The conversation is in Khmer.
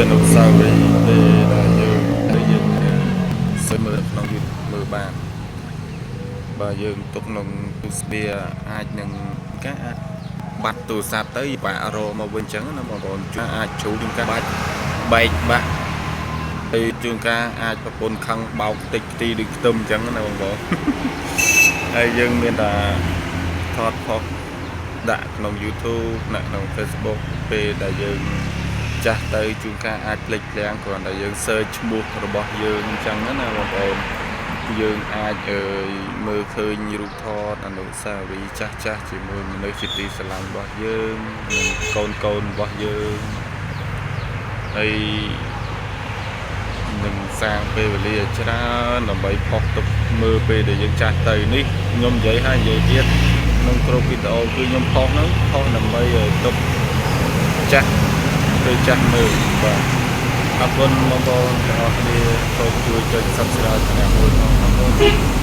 អនុស្សាវរីយ៍ពេលដែលយើងសិមើលក្នុងមើលបានបើយើងទុកក្នុងទូស្ពាអាចនឹងការអាចបាត់ទូរស័ព្ទទៅបាក់រោមកវិញអញ្ចឹងណាបងប្អូនអាចជ្រូកការបាច់បែកបាក់ហើយជួនកាលអាចប្រពន្ធខឹងបោកតិចទីដូចខ្ទឹមអញ្ចឹងណាបងប្អូនហើយយើងមានតែថតផុសដាក់ក្នុង YouTube ដាក់ក្នុង Facebook ពេលដែលយើងចាស់ទៅជួនកាលអាចភ្លេចភ្លាំងគ្រាន់តែយើង search ឈ្មោះរបស់យើងអញ្ចឹងណាបងប្អូនយើងអាចមើលឃើញរូបថតអនុស្សាវរីយ៍ចាស់ជាមួយមនុស្សជាទីស្រឡាញ់របស់យើងនិងកូនរបស់យើងហើយនឹងសាងពេលវេលាច្រើនដើម្បីផុសទុកមើលពេលដែលយើងចាស់ទៅនេះខ្ញុំនិយាយហើយនិយាយទៀតក្នុងគ្រប់វីដេអូគឺខ្ញុំផុសដើម្បីទុកចាស់ទៅចាស់មើលបាទអរគុណបងប្អូនទាំងអស់គ្នាចូលជួយចុច Subscribe ជម្រាបមួយផងអរគុណ